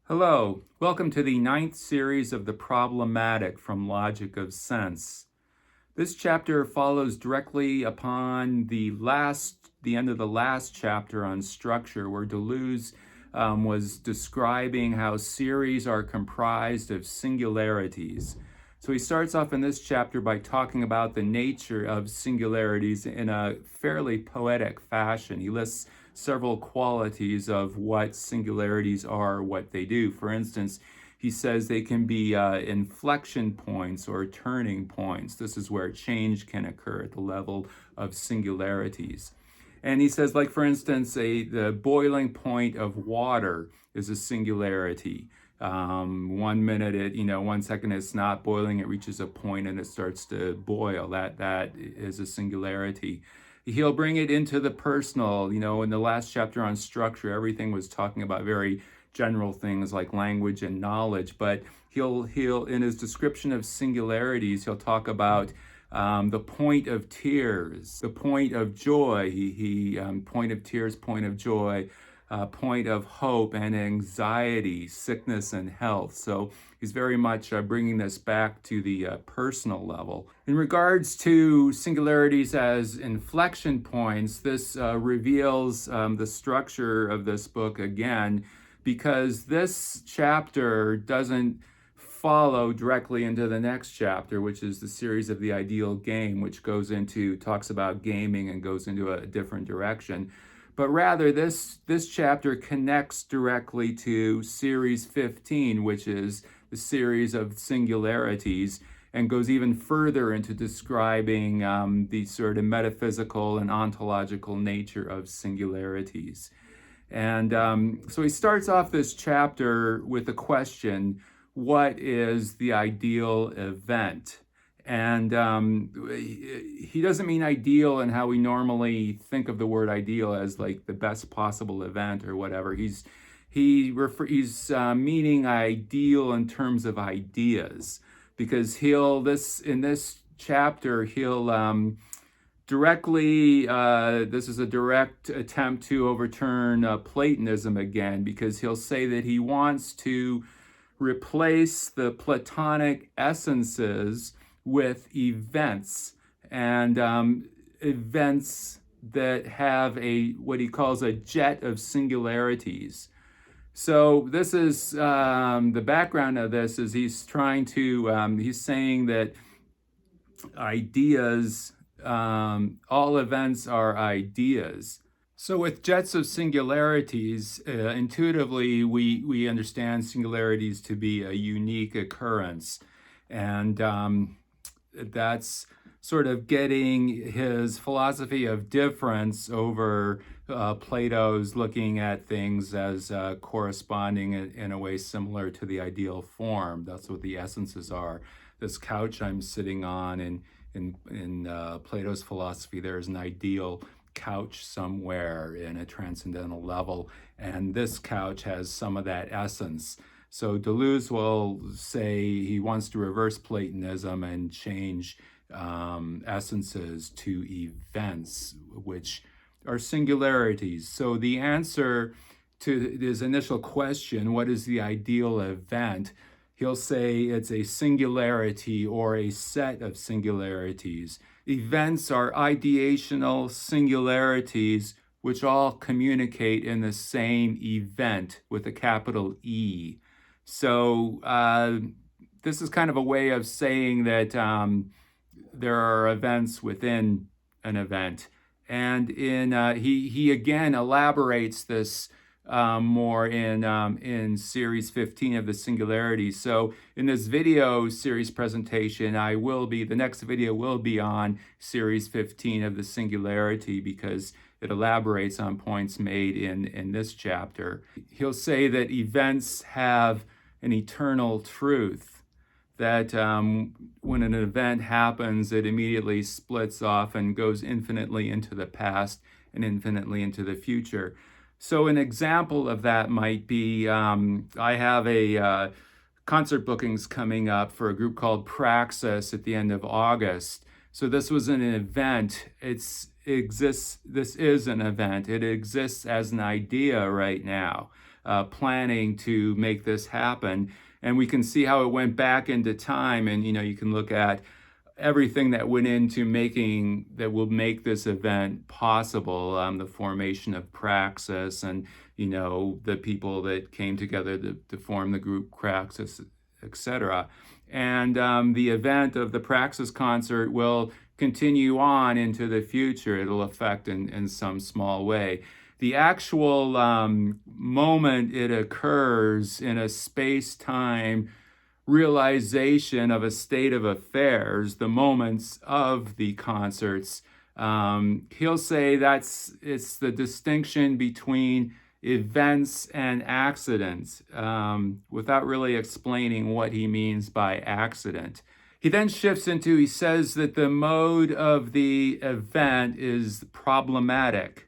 Hello, welcome to the ninth series of the Problematic from Logic of Sense. This chapter follows directly upon the end of the last chapter on structure, where Deleuze was describing how series are comprised of singularities. So he starts off in this chapter by talking about the nature of singularities in a fairly poetic fashion. He lists several qualities of what singularities are, what they do. For instance, he says they can be inflection points or turning points. This is where change can occur at the level of singularities. And he says, like, for instance, the boiling point of water is a singularity. 1 minute, 1 second it's not boiling, it reaches a point and it starts to boil. That is a singularity. He'll bring it into the personal. In the last chapter on structure, everything was talking about very general things like language and knowledge, but he'll in his description of singularities, he'll talk about the point of tears, the point of joy, point of tears, point of joy, point of hope and anxiety, sickness and health. So he's very much bringing this back to the personal level. In regards to singularities as inflection points, this reveals the structure of this book again, because this chapter doesn't follow directly into the next chapter, which is the series of the ideal game, which talks about gaming and goes into a different direction. But rather, this chapter connects directly to series 15, which is the series of singularities, and goes even further into describing the sort of metaphysical and ontological nature of singularities. And so he starts off this chapter with the question, what is the ideal event? And he doesn't mean ideal in how we normally think of the word ideal as like the best possible event or whatever. He's meaning ideal in terms of ideas, because in this chapter he'll directly, this is a direct attempt to overturn Platonism again, because he'll say that he wants to replace the Platonic essences with events, and events that have what he calls a jet of singularities. So this is the background of this is he's saying that ideas, all events are ideas. So with jets of singularities, intuitively we understand singularities to be a unique occurrence, and that's sort of getting his philosophy of difference over Plato's looking at things as corresponding in a way similar to the ideal form. That's what the essences are. This couch I'm sitting on, in Plato's philosophy, there is an ideal couch somewhere in a transcendental level, and this couch has some of that essence. So Deleuze will say he wants to reverse Platonism and change essences to events, which are singularities. So the answer to his initial question, what is the ideal event? He'll say it's a singularity or a set of singularities. Events are ideational singularities which all communicate in the same event with a capital E. So this is kind of a way of saying that there are events within an event. And he again elaborates this more in series 15 of the singularities. So in this video series presentation, the next video will be on series 15 of the singularity, because it elaborates on points made in this chapter. He'll say that events have an eternal truth, that when an event happens, it immediately splits off and goes infinitely into the past and infinitely into the future. So an example of that might be, I have a concert bookings coming up for a group called Praxis at the end of August. So this was an event. This is an event. It exists as an idea right now. planning to make this happen. And we can see how it went back into time, and you can look at everything that went into that will make this event possible, the formation of Praxis, and the people that came together to form the group Praxis, etc. And the event of the Praxis concert will continue on into the future. It'll affect in some small way. The actual moment it occurs in a space-time realization of a state of affairs, the moments of the concerts, he'll say it's the distinction between events and accidents, without really explaining what he means by accident. He then shifts into, he says that the mode of the event is problematic.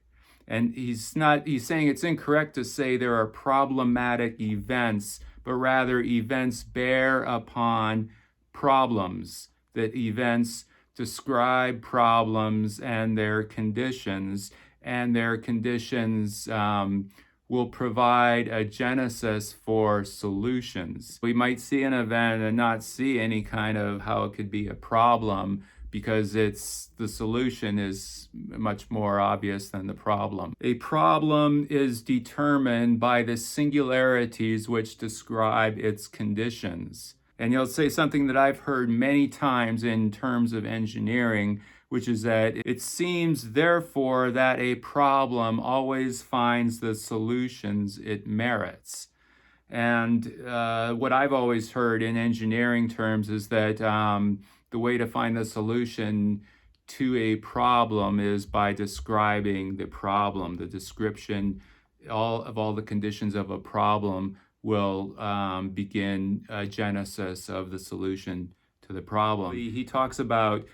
And he's saying it's incorrect to say there are problematic events, but rather events bear upon problems, that events describe problems and their conditions will provide a genesis for solutions. We might see an event and not see any kind of how it could be a problem, because the solution is much more obvious than the problem. A problem is determined by the singularities which describe its conditions. And you'll say something that I've heard many times in terms of engineering, which is that it seems, therefore, that a problem always finds the solutions it merits. And what I've always heard in engineering terms is that the way to find the solution to a problem is by describing the problem. The description of all the conditions of a problem will begin a genesis of the solution to the problem. He talks about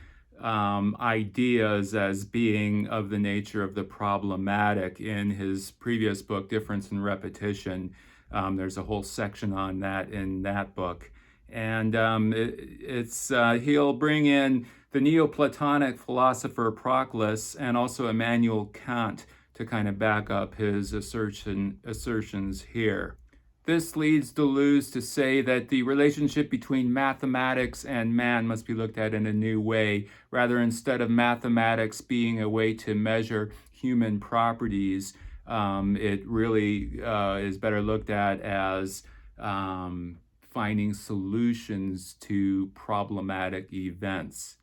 ideas as being of the nature of the problematic in his previous book, Difference and Repetition. There's a whole section on that in that book. And he'll bring in the Neoplatonic philosopher Proclus and also Immanuel Kant to kind of back up his assertions here. This leads Deleuze to say that the relationship between mathematics and man must be looked at in a new way. Rather, instead of mathematics being a way to measure human properties, it really is better looked at as finding solutions to problematic events.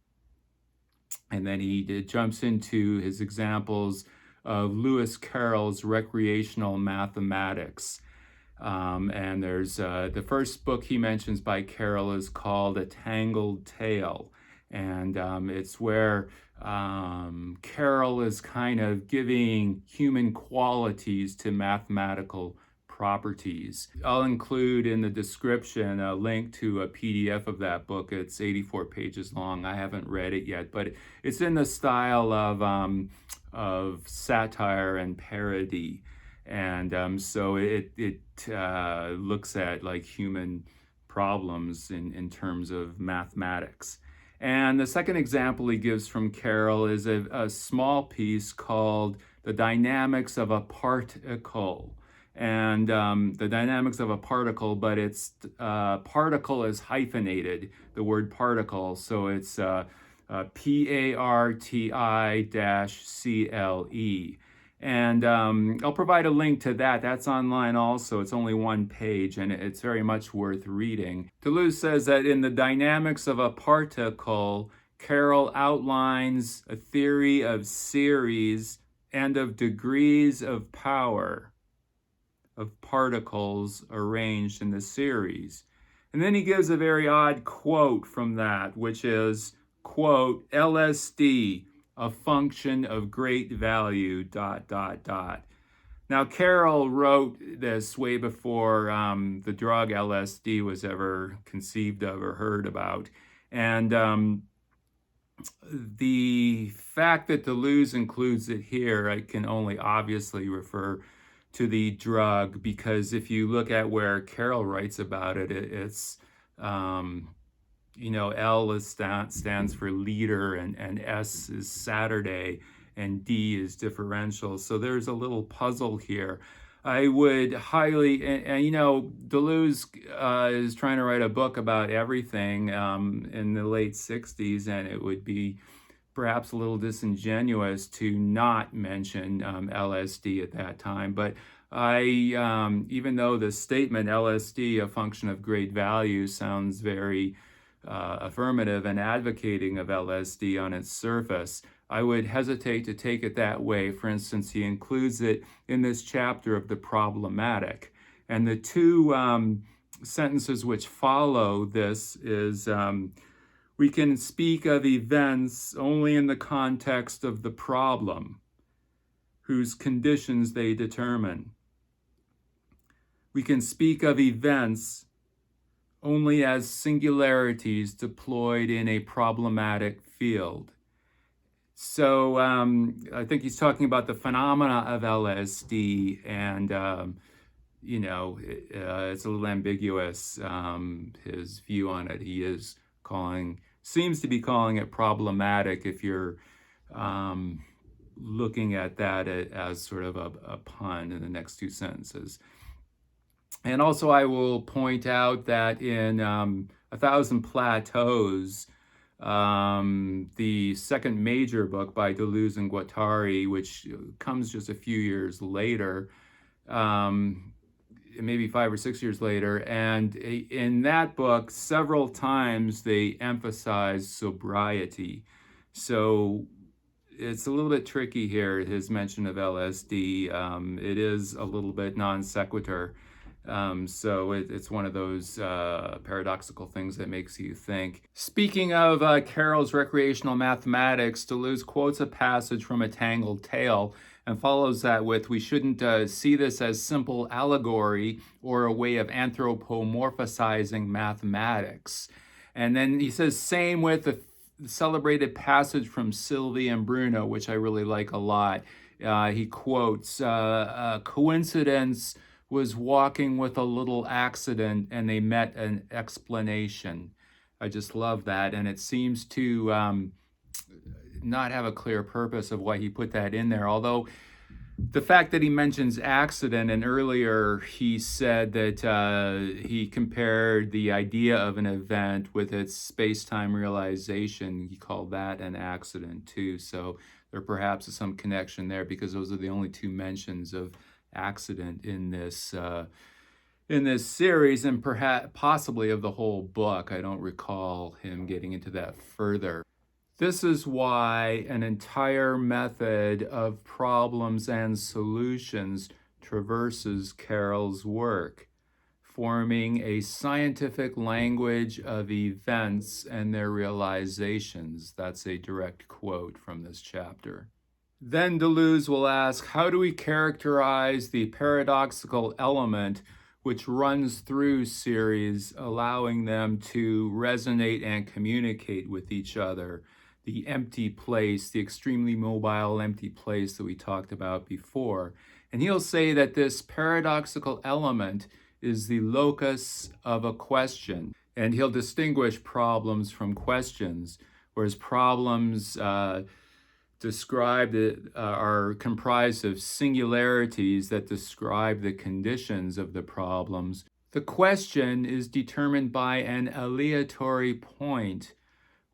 And then he jumps into his examples of Lewis Carroll's recreational mathematics. And there's the first book he mentions by Carroll is called A Tangled Tale. And it's where Carroll is kind of giving human qualities to mathematical properties. I'll include in the description a link to a PDF of that book. It's 84 pages long. I haven't read it yet, but it's in the style of satire and parody. And so it looks at like human problems in terms of mathematics. And the second example he gives from Carroll is a small piece called The Dynamics of a Parti-cle. And the dynamics of a particle, but it's particle is hyphenated, the word particle, so it's PARTI-CLE. And I'll provide a link to that. That's online also. It's only one page, and it's very much worth reading. Deleuze says that in the dynamics of a particle, Carroll outlines a theory of series and of degrees of power of particles arranged in the series. And then he gives a very odd quote from that, which is, quote, LSD, a function of great value, ... Now, Carroll wrote this way before the drug LSD was ever conceived of or heard about. And the fact that Deleuze includes it here, I can only obviously refer to the drug, because if you look at where Carroll writes about it, it's, L stands for leader, and S is Saturday, and D is differential. So there's a little puzzle here. I would highly, and Deleuze is trying to write a book about everything in the late 60s, and it would be perhaps a little disingenuous to not mention LSD at that time. But even though the statement LSD, a function of great value, sounds very affirmative and advocating of LSD on its surface, I would hesitate to take it that way. For instance, he includes it in this chapter of the problematic. And the two sentences which follow this is, we can speak of events only in the context of the problem, whose conditions they determine. We can speak of events only as singularities deployed in a problematic field. So I think he's talking about the phenomena of LSD, and it's a little ambiguous, his view on it. He seems to be calling it problematic if you're looking at that as sort of a pun in the next two sentences. And also I will point out that in A Thousand Plateaus, the second major book by Deleuze and Guattari, which comes just a few years later, maybe 5 or 6 years later, and in that book, several times they emphasize sobriety. So it's a little bit tricky here, his mention of LSD. It is a little bit non sequitur. So it's one of those paradoxical things that makes you think. Speaking of Carroll's recreational mathematics, Deleuze quotes a passage from A Tangled Tale and follows that with, we shouldn't see this as simple allegory or a way of anthropomorphizing mathematics. And then he says, same with the celebrated passage from Sylvie and Bruno, which I really like a lot. He quotes, coincidence was walking with a little accident and they met an explanation. I just love that. And it seems to not have a clear purpose of why he put that in there. Although the fact that he mentions accident, and earlier he said that he compared the idea of an event with its space-time realization, he called that an accident too. So there perhaps is some connection there, because those are the only two mentions of accident in this series, and perhaps possibly of the whole book. I don't recall him getting into that further. This is why an entire method of problems and solutions traverses Carroll's work, forming a scientific language of events and their realizations. That's a direct quote from this chapter. Then Deleuze will ask, how do we characterize the paradoxical element which runs through series, allowing them to resonate and communicate with each other? The empty place, the extremely mobile empty place that we talked about before. And he'll say that this paradoxical element is the locus of a question. And he'll distinguish problems from questions, whereas problems are comprised of singularities that describe the conditions of the problems. The question is determined by an aleatory point,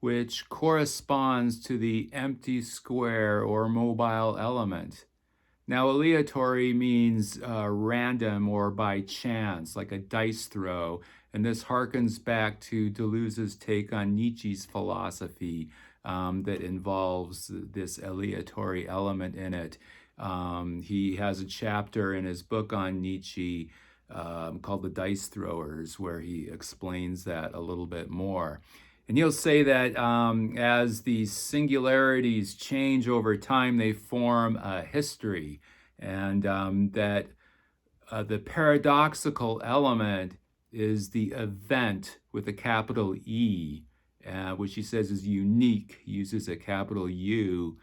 which corresponds to the empty square or mobile element. Now, aleatory means random or by chance, like a dice throw, and this harkens back to Deleuze's take on Nietzsche's philosophy, that involves this aleatory element in it. He has a chapter in his book on Nietzsche called The Dice Throwers, where he explains that a little bit more. And he'll say that as these singularities change over time, they form a history, and that the paradoxical element is the event with a capital E, which he says is unique, uses a capital U,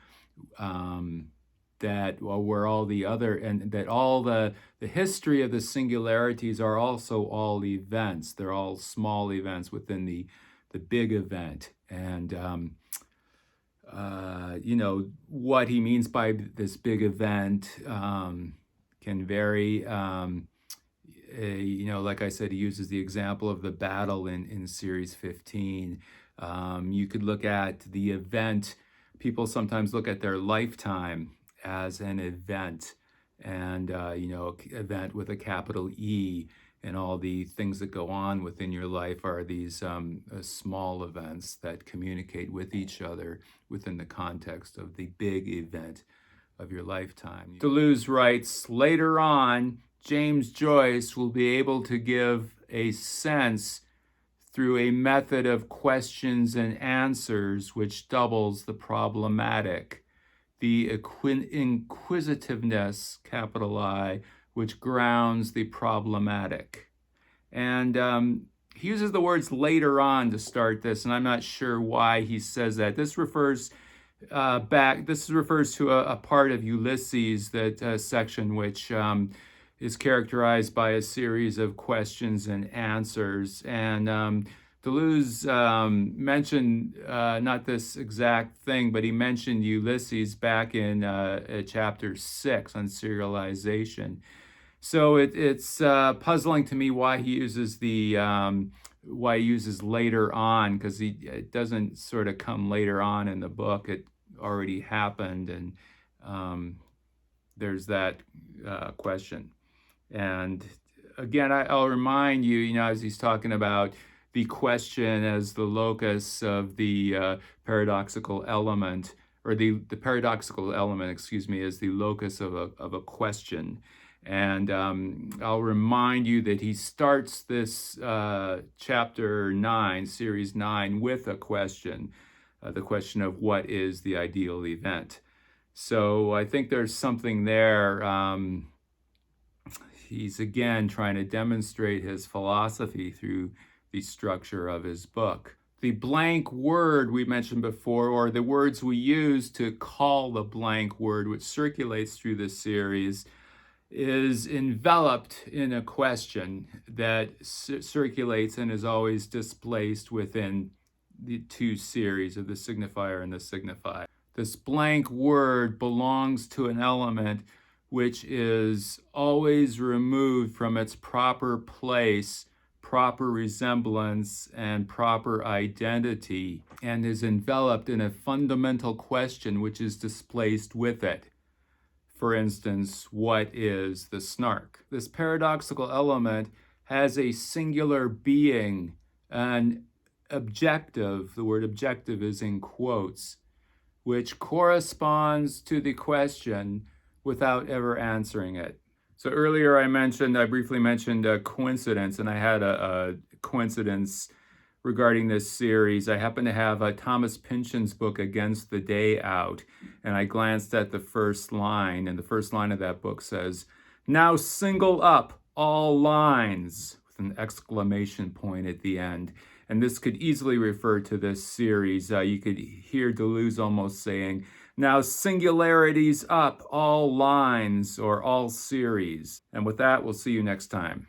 where all the other, and that all the history of the singularities are also all events. They're all small events within the big event. And what he means by this big event can vary. Like I said, he uses the example of the battle in series 15. You could look at the event. People sometimes look at their lifetime as an event, and event with a capital E, and all the things that go on within your life are these small events that communicate with each other within the context of the big event of your lifetime. Deleuze writes, later on, James Joyce will be able to give a sense through a method of questions and answers which doubles the problematic, the inquisitiveness, capital I, which grounds the problematic. And he uses the words later on to start this, and I'm not sure why he says that. This refers to a part of Ulysses, that section which is characterized by a series of questions and answers. And Deleuze mentioned not this exact thing, but he mentioned Ulysses back in chapter 6 on serialization. So it's puzzling to me why he uses later on, because it doesn't sort of come later on in the book. It already happened, and there's that question. And again, I'll remind you, as he's talking about the question as the locus of the paradoxical element, or the paradoxical element, excuse me, as the locus of a question. And I'll remind you that he starts this chapter 9, series 9, with a question, the question of what is the ideal event. So I think there's something there. He's again trying to demonstrate his philosophy through the structure of his book. The blank word we mentioned before, or the words we use to call the blank word, which circulates through this series, is enveloped in a question that circulates and is always displaced within the two series of the signifier and the signified. This blank word belongs to an element which is always removed from its proper place, proper resemblance, and proper identity, and is enveloped in a fundamental question which is displaced with it. For instance, what is the snark? This paradoxical element has a singular being, an objective, the word objective is in quotes, which corresponds to the question without ever answering it. So earlier I briefly mentioned a coincidence, and I had a coincidence regarding this series. I happen to have Thomas Pynchon's book, Against the Day, out, and I glanced at the first line, and the first line of that book says, "Now single up all lines," with an exclamation point at the end. And this could easily refer to this series. You could hear Deleuze almost saying, "Now singularities up all lines," or all series. And with that, we'll see you next time.